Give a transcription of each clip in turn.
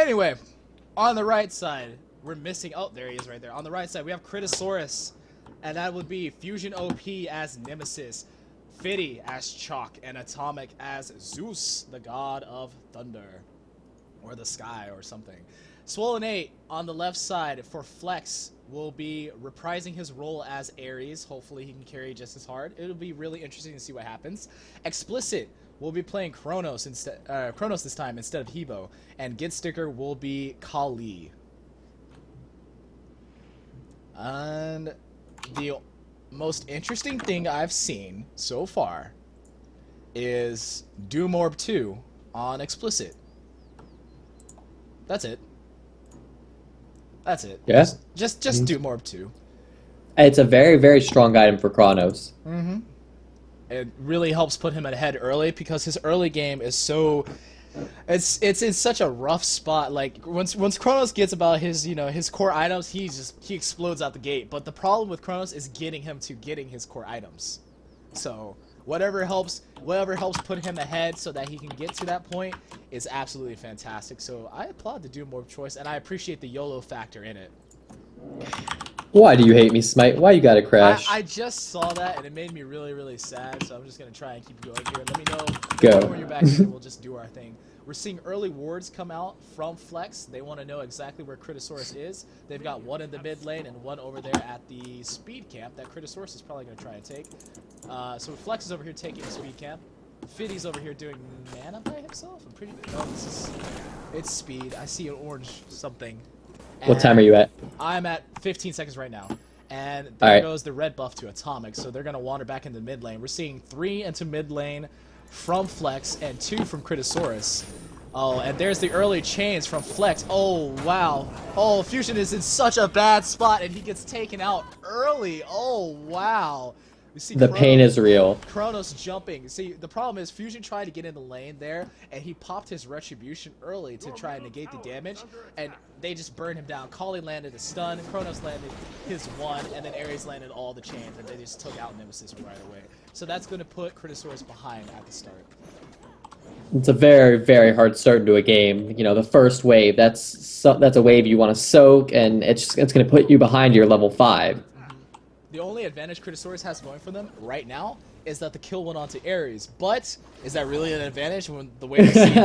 Anyway, on the right side, we're missing. Oh, there he is right there. On the right side, we have Critosaurus, and that would be Fusion OP as Nemesis, Fitty as Chalk, and Atomic as Zeus, the god of thunder, or the sky, or something. Swollen 8 on the left side for Flex will be reprising his role as Ares. Hopefully he can carry just as hard. It'll be really interesting to see what happens. Explicit will be playing Kronos instead, Kronos this time instead of Hebo, and Git Sticker will be Kali. And the most interesting thing I've seen so far is Doom Orb 2 on Explicit. That's it. That's it. Yeah. Just Doom Orb 2. It's a very, very strong item for Kronos. Mm-hmm. It really helps put him ahead early because his early game is so... It's in such a rough spot. Like once Kronos gets about his his core items, he explodes out the gate. But the problem with Kronos is getting his core items. So whatever helps put him ahead so that he can get to that point is absolutely fantastic. So I applaud the Doom Orb choice, and I appreciate the YOLO factor in it. Why do you hate me, Smite? Why you gotta crash? I just saw that, and it made me really, really sad, so I'm just going to try and keep going here. Let me know when you're back here. We'll just do our thing. We're seeing early wards come out from Flex. They want to know exactly where Critosaurus is. They've got one in the mid lane and one over there at the speed camp that Critosaurus is probably going to try and take. So Flex is over here taking the speed camp. Fiddy's over here doing mana by himself. I'm pretty... Oh, it's speed. I see an orange something. What time are you at? I'm at 15 seconds right now. And there goes the red buff to Atomic, so they're going to wander back into mid lane. We're seeing 3 into mid lane from Flex and 2 from Critosaurus. Oh, and there's the early chains from Flex. Oh, wow. Oh, Fusion is in such a bad spot, and he gets taken out early. Oh, wow. We see the pain is real. Kronos jumping. See, the problem is Fusion tried to get in the lane there, and he popped his Retribution early to try and negate the damage, and they just burned him down. Kali landed a stun, Kronos landed his one, and then Ares landed all the chains, and they just took out Nemesis right away. So that's going to put Critosaurus behind at the start. It's a very, very hard start to a game. You know, the first wave, that's a wave you want to soak, and it's going to put you behind your level 5. The only advantage Critosaurus has going for them right now is that the kill went on to Ares. But is that really an advantage when the way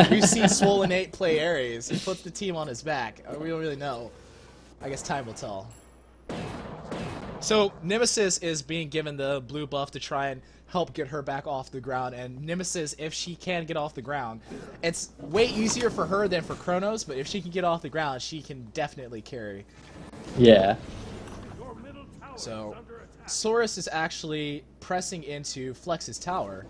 we've seen Swollen 8 play Ares? He puts the team on his back. We don't really know. I guess time will tell. So Nemesis is being given the blue buff to try and help get her back off the ground. And Nemesis, if she can get off the ground, it's way easier for her than for Kronos. But if she can get off the ground, she can definitely carry. Yeah. So Saurus is actually pressing into Flex's tower,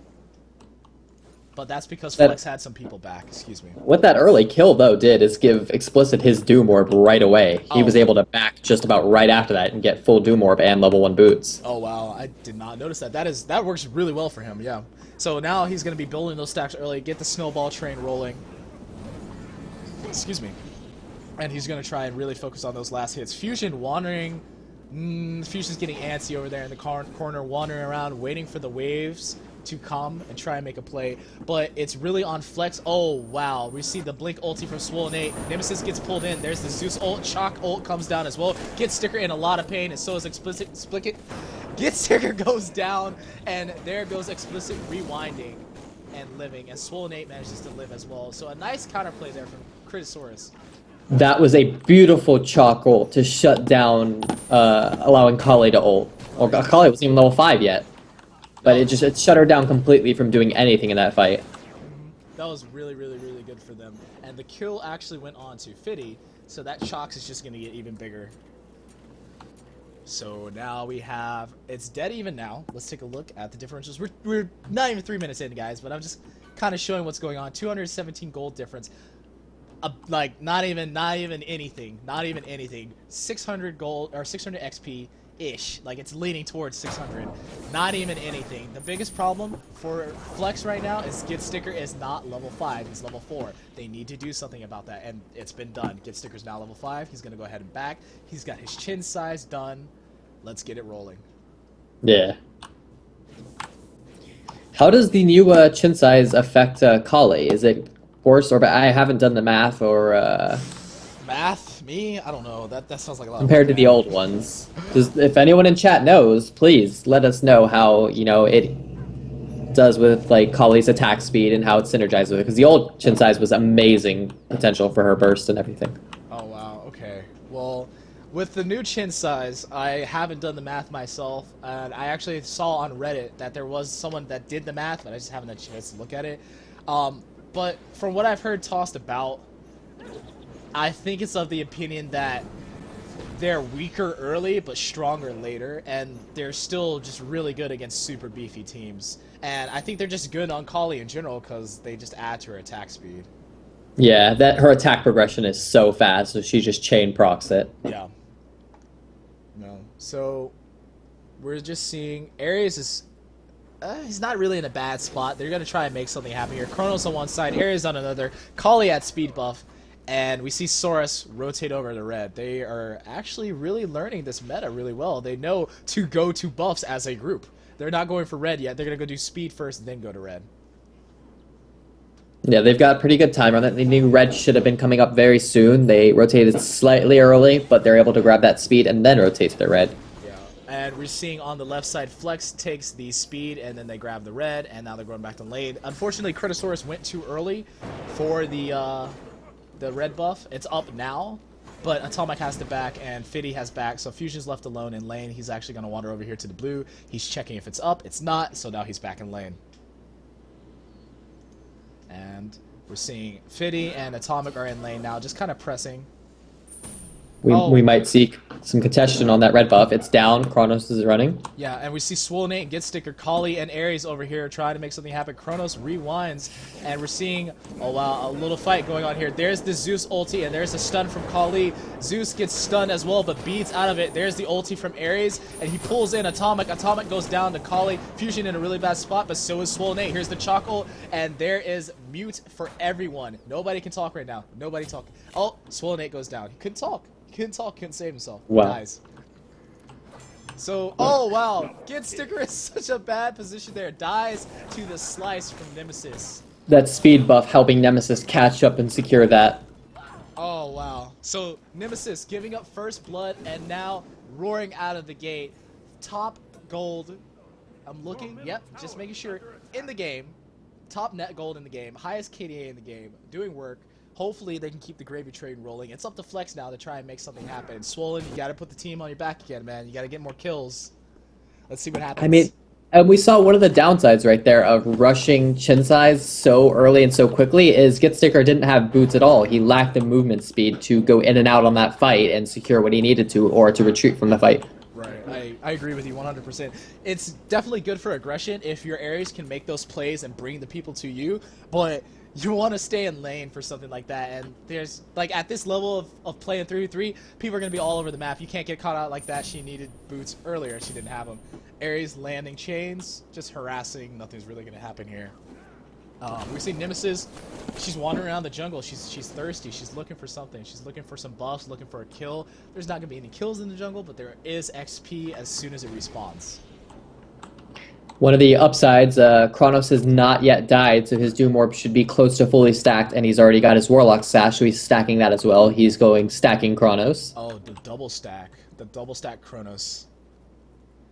but that's because Flex had some people back. Excuse me. What that early kill, though, did is give Explicit his Doom Orb right away. He was able to back just about right after that and get full Doom Orb and level 1 boots. Oh, wow. I did not notice that. That works really well for him, yeah. So now he's going to be building those stacks early, get the snowball train rolling. Excuse me. And he's going to try and really focus on those last hits. Fusion wandering... Fusion's getting antsy over there in the corner, wandering around, waiting for the waves to come and try and make a play. But it's really on Flex. Oh, wow. We see the Blink ulti from Swollen 8. Nemesis gets pulled in. There's the Zeus ult. Chalk ult comes down as well. Gets Sticker in a lot of pain, and so is Explicit. Get Sticker goes down, and there goes Explicit rewinding and living. And Swollen 8 manages to live as well. So a nice counterplay there from Critosaurus. That was a beautiful Chalk ult to shut down, allowing Kali to ult. Or Kali wasn't even level 5 yet. But it shut her down completely from doing anything in that fight. That was really, really, really good for them. And the kill actually went on to Fitty, so that Chalk is just going to get even bigger. So now we have... It's dead even now. Let's take a look at the differentials. We're not even 3 minutes in, guys, but I'm just kind of showing what's going on. 217 gold difference. Like not even anything, 600 gold or 600 XP ish. Like it's leaning towards 600, not even anything. The biggest problem for Flex right now is Git Sticker is not level 5, it's level 4. They need to do something about that, and it's been done. Git Sticker's now level 5. He's gonna go ahead and back. He's got his chin size done. Let's get it rolling. Yeah. How does the new chin size affect Kali? Is it course, or but I haven't done the math or Math? Me? I don't know. That sounds like a lot compared to of the old ones. Just if anyone in chat knows, please let us know how it does with like Kali's attack speed and how it synergizes with it. Because the old chin size was amazing potential for her burst and everything. Oh wow. Okay. Well, with the new chin size, I haven't done the math myself, and I actually saw on Reddit that there was someone that did the math, but I just haven't had a chance to look at it. But from what I've heard tossed about, I think it's of the opinion that they're weaker early but stronger later, and they're still just really good against super beefy teams. And I think they're just good on Kali in general because they just add to her attack speed. Yeah, that her attack progression is so fast, so she just chain procs it. Yeah. No. So we're just seeing Ares is he's not really in a bad spot. They're gonna try and make something happen here. Chronos on one side, Ares on another, Kali at speed buff, and we see Saurus rotate over to red. They are actually really learning this meta really well. They know to go to buffs as a group. They're not going for red yet. They're gonna go do speed first, then go to red. Yeah, they've got pretty good time on it. They knew red should have been coming up very soon. They rotated slightly early, but they're able to grab that speed and then rotate to the red. Yeah, and we're seeing on the left side, Flex takes the speed, and then they grab the red, and now they're going back to lane. Unfortunately, Critosaurus went too early for the red buff. It's up now, but Atomic has to back, and Fiddy has back, so Fusion's left alone in lane. He's actually going to wander over here to the blue. He's checking if it's up. It's not, so now he's back in lane. And we're seeing Fiddy and Atomic are in lane now, just kind of pressing. We might see some contention on that red buff. It's down. Chronos is running. Yeah, and we see Swole Nate, Get Sticker, Kali, and Ares over here trying to make something happen. Chronos rewinds, and we're seeing, oh wow, a little fight going on here. There's the Zeus ulti, and there's a stun from Kali. Zeus gets stunned as well, but beats out of it. There's the ulti from Ares, and he pulls in Atomic. Atomic goes down to Kali. Fusion in a really bad spot, but so is Swole Nate. Here's the Chalk ult, and there is mute for everyone. Nobody can talk right now. Nobody talk. Oh, Swole Nate goes down. He couldn't talk. Couldn't talk, couldn't save himself. Wow. Dies. So, oh wow, Get Sticker is such a bad position there. Dies to the slice from Nemesis. That speed buff helping Nemesis catch up and secure that. Oh wow. So, Nemesis giving up first blood and now roaring out of the gate. Top gold. I'm looking, yep, just making sure. In the game. Top net gold in the game. Highest KDA in the game. Doing work. Hopefully they can keep the gravy train rolling. It's up to Flex now to try and make something happen. Swollen, you gotta put the team on your back again, man. You gotta get more kills. Let's see what happens. I mean, and we saw one of the downsides right there of rushing chin size so early and so quickly is Get Sticker didn't have boots at all. He lacked the movement speed to go in and out on that fight and secure what he needed to, or to retreat from the fight. Right, I agree with you 100%. It's definitely good for aggression if your Ares can make those plays and bring the people to you, but you want to stay in lane for something like that, and there's, like, at this level of playing 3v3, people are going to be all over the map. You can't get caught out like that. She needed boots earlier. She didn't have them. Ares landing chains, just harassing. Nothing's really going to happen here. We see Nemesis. She's wandering around the jungle. She's thirsty. She's looking for something. She's looking for some buffs, looking for a kill. There's not going to be any kills in the jungle, but there is XP as soon as it respawns. One of the upsides, Chronos has not yet died, so his Doom Orb should be close to fully stacked, and he's already got his Warlock stash, so he's stacking that as well. He's going stacking Chronos. Oh, the double stack. The double stack Chronos.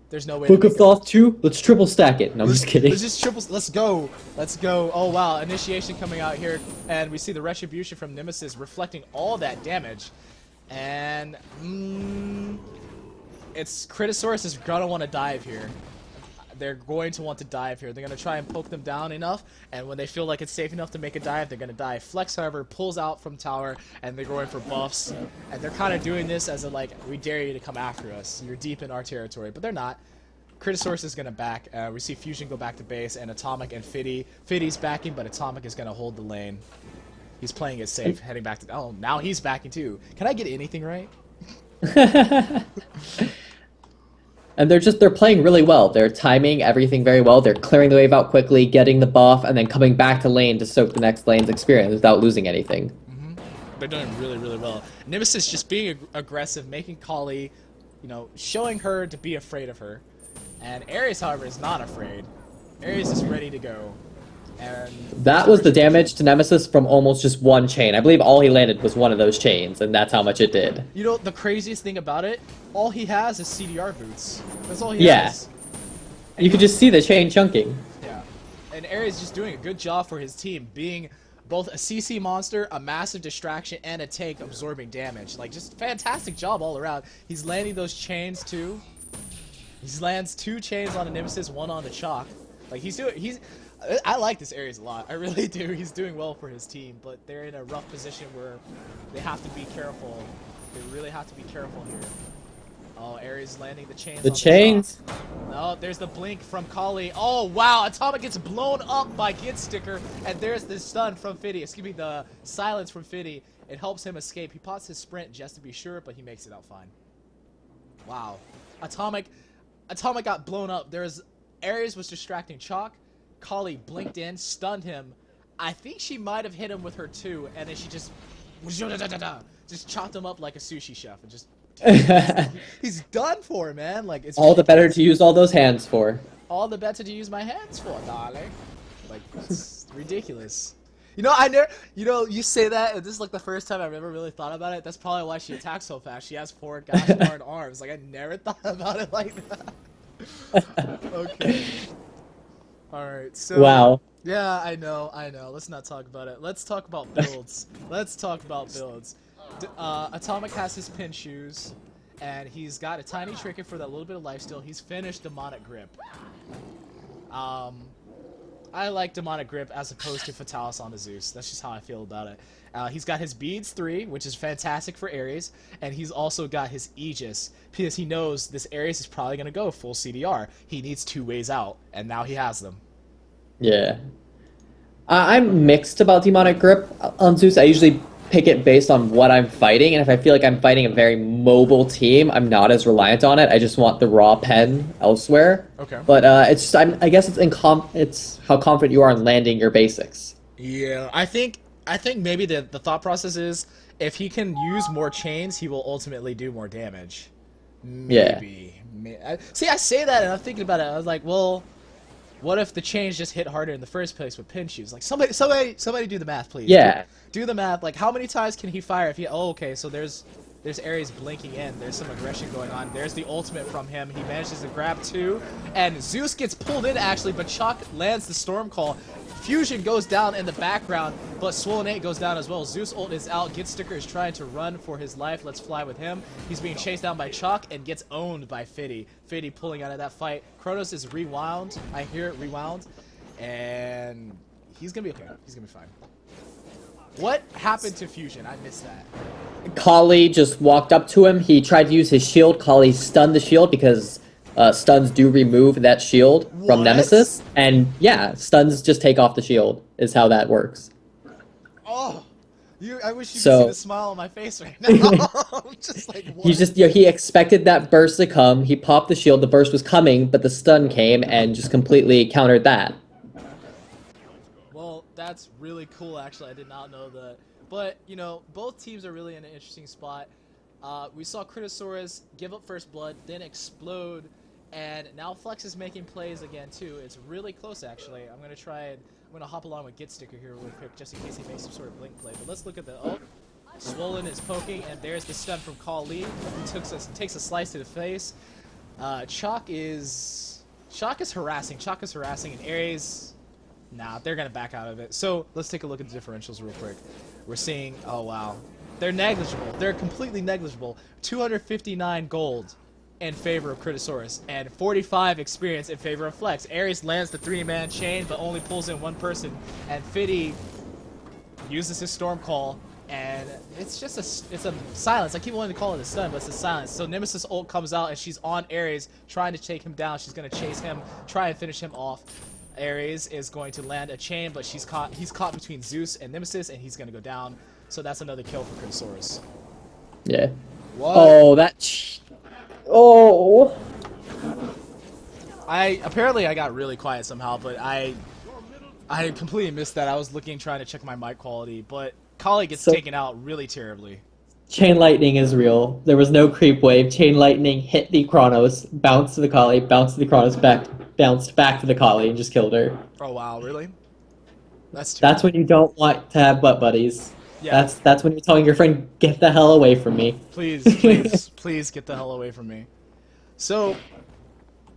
There's no way Book to of Thoth 2? Let's triple stack it. No, I'm just kidding. Let's just triple. Let's go. Let's go. Oh, wow. Initiation coming out here, and we see the Retribution from Nemesis reflecting all that damage. And, it's Critosaurus is going to want to dive here. They're going to want to dive here. They're going to try and poke them down enough, and when they feel like it's safe enough to make a dive, they're going to dive. Flex, however, pulls out from tower, and they're going for buffs. And they're kind of doing this as a, like, we dare you to come after us. You're deep in our territory, but they're not. Critosaurus is going to back. We see Fusion go back to base, and Atomic and Fiddy. Fiddy's backing, but Atomic is going to hold the lane. He's playing it safe, heading back to... Oh, now he's backing too. Can I get anything right? And they're playing really well. They're timing everything very well. They're clearing the wave out quickly, getting the buff, and then coming back to lane to soak the next lane's experience without losing anything. They're doing really, really well. Nemesis just being aggressive, making Kali, showing her to be afraid of her. And Ares, however, is not afraid. Ares is ready to go. And That was the damage to Nemesis from almost just one chain. I believe all he landed was one of those chains, and that's how much it did. You know, the craziest thing about it, all he has is CDR boots. That's all he Yeah. has. You could just see the chain chunking. Yeah. And Ares just doing a good job for his team, being both a CC monster, a massive distraction, and a tank absorbing damage. Like, just fantastic job all around. He's landing those chains, too. He lands 2 chains on a Nemesis, 1 on the Chalk. Like, I like this Ares a lot. I really do. He's doing well for his team, but they're in a rough position where they have to be careful. They really have to be careful here. Oh, Ares landing the chains. The chains. No, there's the blink from Kali. Oh, wow. Atomic gets blown up by Gitsticker, and there's the stun from Fiddy. Excuse me, the silence from Fiddy. It helps him escape. He pots his sprint just to be sure, but he makes it out fine. Wow. Atomic got blown up. Ares was distracting Chalk. Kali blinked in, stunned him. I think she might have hit him with her too, and then she just chopped him up like a sushi chef and just he's done for, man. Like, it's All the better to use all those hands for. all the better to use my hands for, darling. Like, it's ridiculous. You you say that, and this is like the first time I've ever really thought about it. That's probably why she attacks so fast. She has 4 gosh darn arms. Like, I never thought about it like that. Okay. Alright, so... Wow. Yeah, I know. Let's not talk about it. Let's talk about builds. Atomic has his pin shoes, and he's got a tiny trinket for that little bit of lifesteal. He's finished Demonic Grip. I like Demonic Grip as opposed to Fatalis on the Zeus. That's just how I feel about it. He's got his Beads 3, which is fantastic for Ares, and he's also got his Aegis, because he knows this Ares is probably going to go full CDR. He needs 2 ways out, and now he has them. Yeah. I'm mixed about Demonic Grip on Zeus. I usually pick it based on what I'm fighting, and if I feel like I'm fighting a very mobile team, I'm not as reliant on it. I just want the raw pen elsewhere. Okay. But I guess it's how confident you are in landing your basics. Yeah, I think maybe the thought process is if he can use more chains, he will ultimately do more damage. Maybe. Yeah. See, I say that, and I'm thinking about it. I was like, well, what if the chains just hit harder in the first place with pin shoes? Like, somebody do the math, please. Yeah. Do the math. Like, how many times can he fire if he... Oh, okay, so there's Ares blinking in. There's some aggression going on. There's the ultimate from him. He manages to grab 2. And Zeus gets pulled in, actually, but Chalk lands the Storm Call. Fusion goes down in the background, but Swollen 8 goes down as well. Zeus ult is out. Gitsticker is trying to run for his life. Let's fly with him. He's being chased down by Chalk and gets owned by Fiddy. Fiddy pulling out of that fight. Kronos is rewound. I hear it rewound. And he's going to be okay. He's going to be fine. What happened to Fusion? I missed that. Kali just walked up to him. He tried to use his shield. Kali stunned the shield because stuns do remove that shield from Nemesis. And yeah, stuns just take off the shield is how that works. Oh, I wish you could see the smile on my face right now. I'm just like, what? He expected that burst to come. He popped the shield. The burst was coming, but the stun came and just completely countered that. Well, that's really cool, actually. I did not know that. But, both teams are really in an interesting spot. We saw Kritosaurus give up first blood, then explode, and now Flex is making plays again, too. It's really close, actually. I'm going to hop along with Gitsticker here real quick, just in case he makes some sort of blink play. But let's look at the... Oh, Swollen is poking, and there's the stun from Kali. He takes a slice to the face. Chalk is harassing. And Ares... Nah, they're going to back out of it. So, let's take a look at the differentials real quick. We're seeing... Oh, wow. They're negligible. They're completely negligible. 259 gold in favor of Kritosaurus, and 45 experience in favor of Flex. Ares lands the 3-man chain, but only pulls in 1 person, and Fiddy uses his Storm Call, and it's just it's a silence. I keep wanting to call it a stun, but it's a silence. So Nemesis ult comes out, and she's on Ares, trying to take him down. She's going to chase him, try and finish him off. Ares is going to land a chain, but he's caught between Zeus and Nemesis, and he's going to go down. So that's another kill for Kritosaurus. Yeah. What? Oh, Oh. Apparently I got really quiet somehow, but I completely missed that. I was trying to check my mic quality, but Kali gets taken out really terribly. Chain Lightning is real. There was no creep wave. Chain Lightning hit the Chronos, bounced to the Kali, bounced to the Chronos, bounced back to the Kali, and just killed her. Oh wow, really? That's too That's bad. when you don't want to have butt buddies. Yeah, That's when you're telling your friend, get the hell away from me. please, please, please get the hell away from me. So,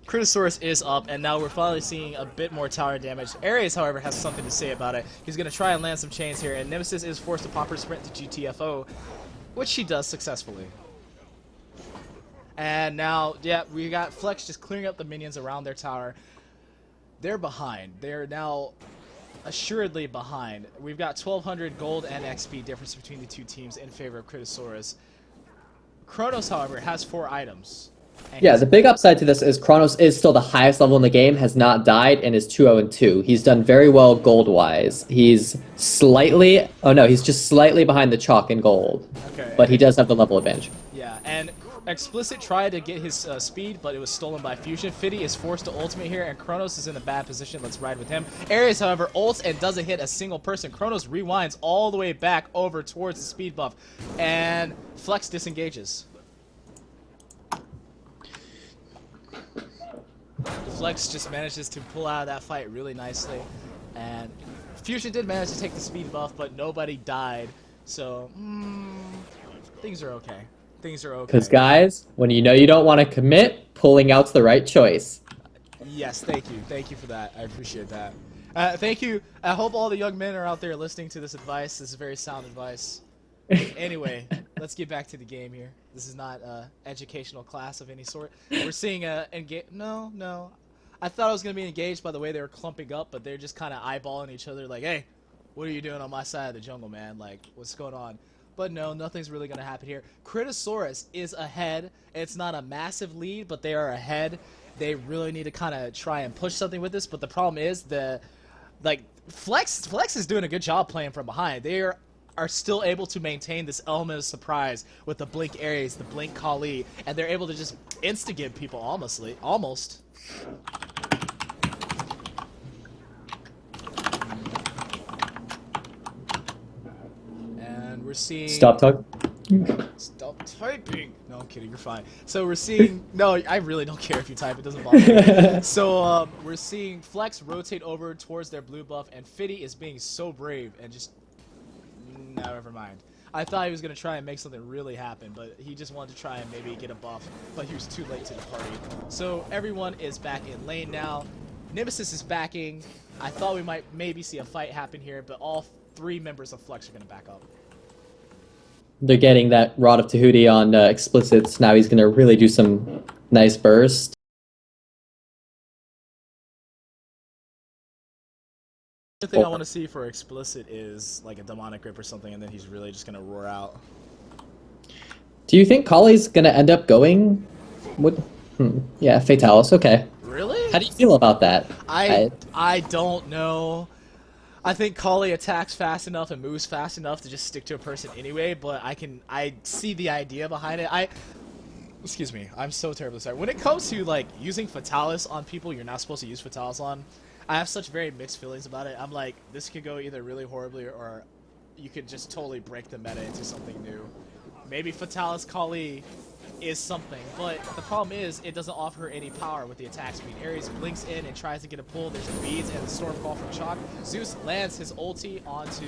Critosaurus is up, and now we're finally seeing a bit more tower damage. Ares, however, has something to say about it. He's going to try and land some chains here, and Nemesis is forced to pop her sprint to GTFO, which she does successfully. And now, yeah, we got Flex just clearing up the minions around their tower. They're behind. They're now assuredly behind. We've got 1,200 gold and XP difference between the two teams in favor of Critosaurus. Kronos, however, has 4 items. Yeah, the big upside to this is Kronos is still the highest level in the game, has not died, and is 2-0-2. He's done very well gold-wise. He's slightly... Oh no, he's just slightly behind the Chalk in gold. Okay. But he does have the level advantage. Yeah, and Explicit tried to get his speed, but it was stolen by Fusion. Fiddy is forced to ultimate here, and Kronos is in a bad position. Let's ride with him. Ares, however, ults and doesn't hit a single person. Kronos rewinds all the way back over towards the speed buff, and Flex disengages. Flex just manages to pull out of that fight really nicely, and Fusion did manage to take the speed buff, but nobody died, so things are okay. Things are okay. Because guys, when you know you don't want to commit, pulling out's the right choice. Yes, thank you. Thank you for that. I appreciate that. Thank you. I hope all the young men are out there listening to this advice. This is very sound advice. Anyway, let's get back to the game here. This is not an educational class of any sort. We're seeing No. I thought I was going to be engaged by the way they were clumping up, but they're just kind of eyeballing each other like, hey, what are you doing on my side of the jungle, man? Like, what's going on? But no, nothing's really going to happen here. Critosaurus is ahead. It's not a massive lead, but they are ahead. They really need to kind of try and push something with this, but the problem is Flex is doing a good job playing from behind. They are still able to maintain this element of surprise with the Blink Ares, the Blink Kali, and they're able to just insta-give people almost. And we're seeing... Stop talking. Stop typing. No, I'm kidding. You're fine. So we're seeing... No, I really don't care if you type. It doesn't bother me. So we're seeing Flex rotate over towards their blue buff, and Fiddy is being so brave and just... No, never mind. I thought he was going to try and make something really happen, but he just wanted to try and maybe get a buff, but he was too late to the party. So everyone is back in lane now. Nemesis is backing. I thought we might maybe see a fight happen here, but all 3 members of Flex are going to back up. They're getting that Rod of Tahuti on Explicits. Now he's going to really do some nice burst. The thing I want to see for Explicit is like a demonic grip or something, and then he's really just gonna roar out. Do you think Kali's gonna end up going? Yeah, Fatalis. Okay. Really? How do you feel about that? I don't know. I think Kali attacks fast enough and moves fast enough to just stick to a person anyway, but I see the idea behind it. Excuse me, I'm so terribly sorry. When it comes to like using Fatalis on people you're not supposed to use Fatalis on, I have such very mixed feelings about it. I'm like, this could go either really horribly or you could just totally break the meta into something new. Maybe Fatalis Kali is something, but the problem is it doesn't offer her any power with the attack speed. Ares blinks in and tries to get a pull. There's the beads and the Stormfall from Chalk. Zeus lands his ulti onto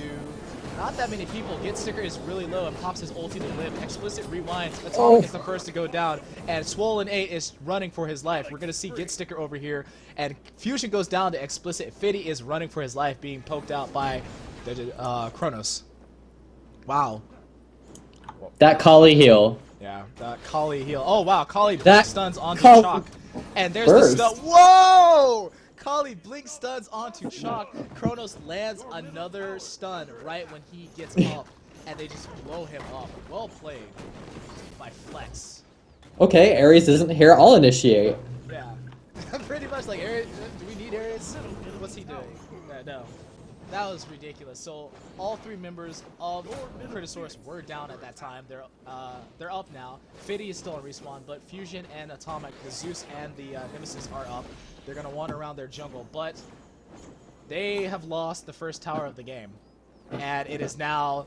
not that many people. Get Sticker is really low and pops his ulti to live. Explicit rewinds. Atomic is the first to go down, and Swollen 8 is running for his life. We're gonna see Get Sticker over here, and Fusion goes down to Explicit. Fiddy is running for his life, being poked out by the Kronos. Wow. That Kali heal. Yeah, that Kali heal. Oh wow, Kali blink That stuns onto Kali Chalk. And there's burst. the stun. Whoa! Kali blink stuns onto Chalk. Kronos lands another stun right when he gets up. And they just blow him up. Well played by Flex. Okay, Ares isn't here. I'll initiate. Yeah. Pretty much like, Ares, do we need Ares? What's he doing? No. That was ridiculous. So all 3 members of Critosaurus were down at that time. They're up now. Fiddy is still on respawn, but Fusion and Atomic, the Zeus and the Nemesis are up. They're gonna wander around their jungle, but they have lost the first tower of the game, and it is now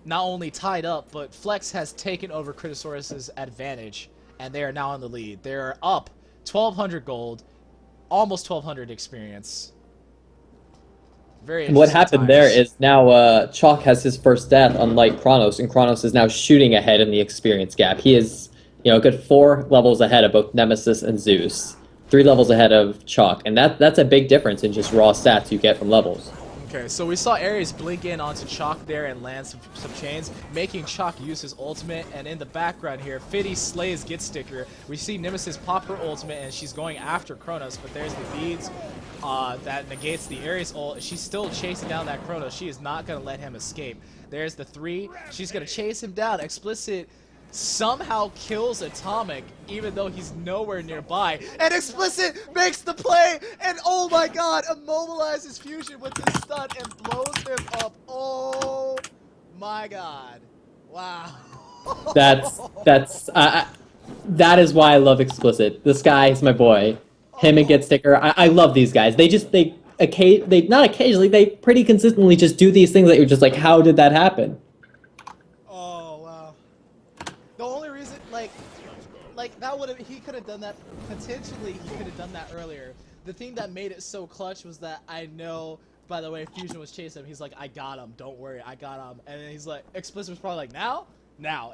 not only tied up, but Flex has taken over Critosaurus's advantage, and they are now in the lead. They're up 1,200 gold, almost 1,200 experience. Very What interesting happened there times. is now Chalk has his first death, unlike Kronos, and Kronos is now shooting ahead in the experience gap. He is, a good 4 levels ahead of both Nemesis and Zeus, 3 levels ahead of Chalk, and that's a big difference in just raw stats you get from levels. Okay, so we saw Ares blink in onto Chalk there and land some chains, making Chalk use his ultimate. And in the background here, Fiddy slays Get Sticker. We see Nemesis pop her ultimate, and she's going after Kronos, but there's the beads that negates the Ares ult. She's still chasing down that Kronos. She is not going to let him escape. There's the 3. She's going to chase him down. Explicit somehow kills Atomic, even though he's nowhere nearby. And Explicit makes the play, and oh my god, immobilizes Fusion with his stun and blows him up. Oh my god. Wow. That is why I love Explicit. This guy is my boy. Him and Get Sticker. I love these guys. They not occasionally, they pretty consistently just do these things that you're just like, how did that happen? Oh wow. The only reason, like that would have, he could have done that, potentially he could have done that earlier. The thing that made it so clutch was that I know, by the way, Fusion was chasing him, he's like, I got him, don't worry, I got him. And then he's like, Explicit was probably like, now?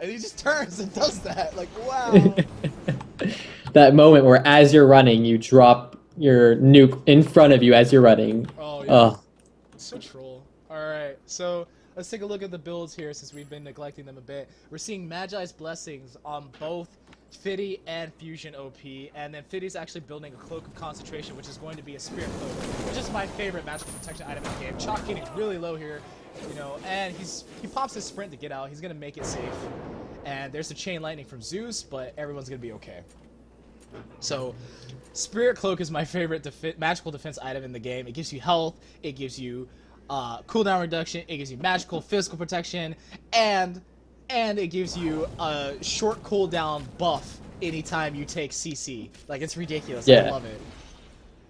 And he just turns and does that, like, wow. That moment where as you're running, you drop your nuke in front of you as you're running. Oh, yeah. So troll. Alright, so let's take a look at the builds here since we've been neglecting them a bit. We're seeing Magi's Blessings on both Fiddy and Fusion OP, and then Fiddy's actually building a Cloak of Concentration, which is going to be a Spirit Cloak, which is my favorite magical protection item in the game. Chalk getting really low here, and he pops his sprint to get out. He's going to make it safe. And there's a Chain Lightning from Zeus, but everyone's going to be okay. So, Spirit Cloak is my favorite magical defense item in the game. It gives you health, it gives you cooldown reduction, it gives you magical physical protection, and it gives you a short cooldown buff anytime you take CC. Like, it's ridiculous. Yeah. I love it.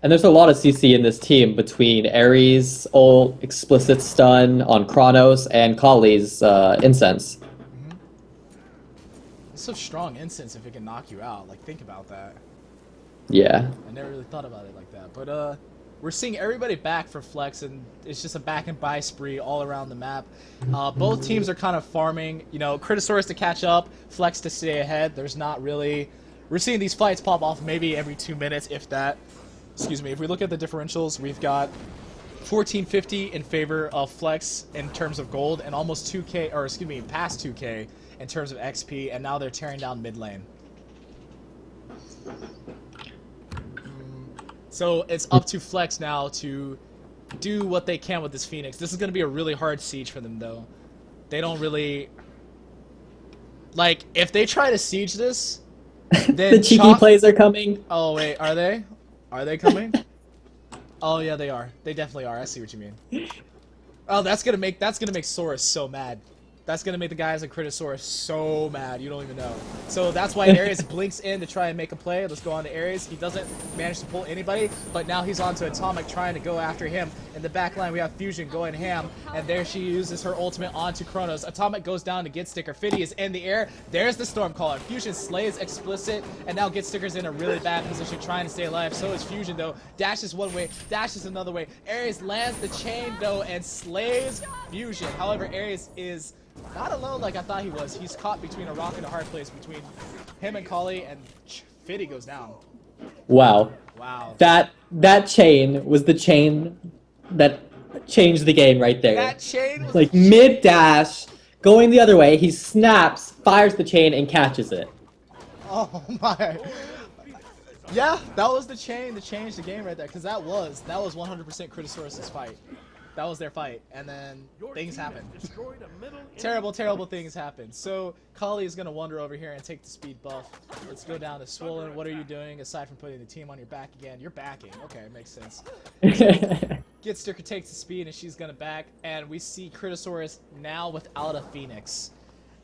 And there's a lot of CC in this team between Ares' ult, Explicit stun on Kronos, and Kali's Incense. It's so strong, Incense, if it can knock you out. Like, think about that. Yeah. I never really thought about it like that. But we're seeing everybody back for Flex, and it's just a back and buy spree all around the map. Both teams are kind of farming, Critosaurus to catch up, Flex to stay ahead. There's not really... We're seeing these fights pop off maybe every 2 minutes, if that. Excuse me. If we look at the differentials, we've got 1450 in favor of Flex in terms of gold, and almost 2k, or excuse me, past 2k in terms of XP, and now they're tearing down mid lane. So it's up to Flex now to do what they can with this Phoenix. This is going to be a really hard siege for them, though. They don't really... Like, if they try to siege this, then the cheeky plays are coming. Oh, wait, are they? Are they coming? Oh, yeah, they are. They definitely are. I see what you mean. Oh, that's gonna make Saurus so mad. That's gonna make the guys like Critosaurus so mad. You don't even know. So that's why Ares blinks in to try and make a play. Let's go on to Ares. He doesn't manage to pull anybody, but now he's on to Atomic trying to go after him. In the back line, we have Fusion going ham, and there she uses her ultimate onto Kronos. Atomic goes down to Get Sticker. Fiddy is in the air. There's the Stormcaller. Fusion slays Explicit, and now Get Sticker's in a really bad position trying to stay alive. So is Fusion, though. Dashes one way, dashes another way. Ares lands the chain, though, and slays Fusion. However, Ares is not alone like I thought he was. He's caught between a rock and a hard place between him and Kali, and Fiddy goes down. Wow. Wow. That chain was the chain that changed the game right there. That chain was like mid-dash, going the other way, he snaps, fires the chain, and catches it. Oh my. Yeah, that was the chain that changed the game right there, because that was 100% Critosaurus' fight. That was their fight, and then things happened. Terrible, terrible things happened. So Kali is going to wander over here and take the speed buff. Let's go down to Swollen. What are you doing aside from putting the team on your back again? You're backing. Okay, makes sense. Get Sticker takes the speed, and she's going to back, and we see Critosaurus now without a Phoenix.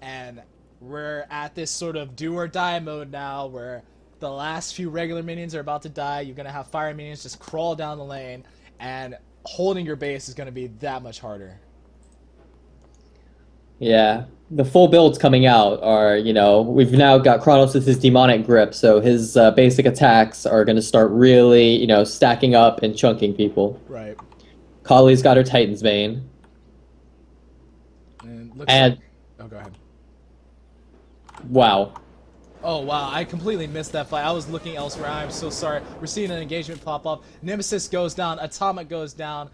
And we're at this sort of do or die mode now, where the last few regular minions are about to die. You're going to have fire minions just crawl down the lane, and holding your base is going to be that much harder. Yeah, the full builds coming out are, we've now got Kronos with his demonic grip, so his basic attacks are going to start really, stacking up and chunking people. Right. Kali's got her Titan's Bane. And looks And like... Oh, go ahead. wow. Oh, wow, I completely missed that fight. I was looking elsewhere. I'm so sorry. We're seeing an engagement pop up. Nemesis goes down. Atomic goes down.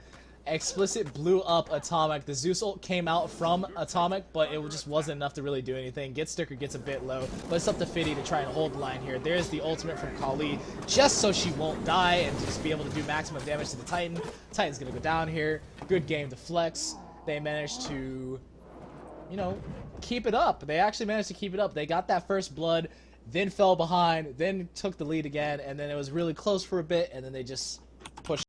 Explicit blew up Atomic. The Zeus ult came out from Atomic, but it just wasn't enough to really do anything. Get Sticker gets a bit low, but it's up to Fiddy to try and hold the line here. There's the ultimate from Kali, just so she won't die and just be able to do maximum damage to the Titan. Titan's gonna go down here. Good game to flex. They managed to, you know, keep it up. They actually managed to keep it up. They got that first blood, then fell behind, then took the lead again, and then it was really close for a bit, and then they just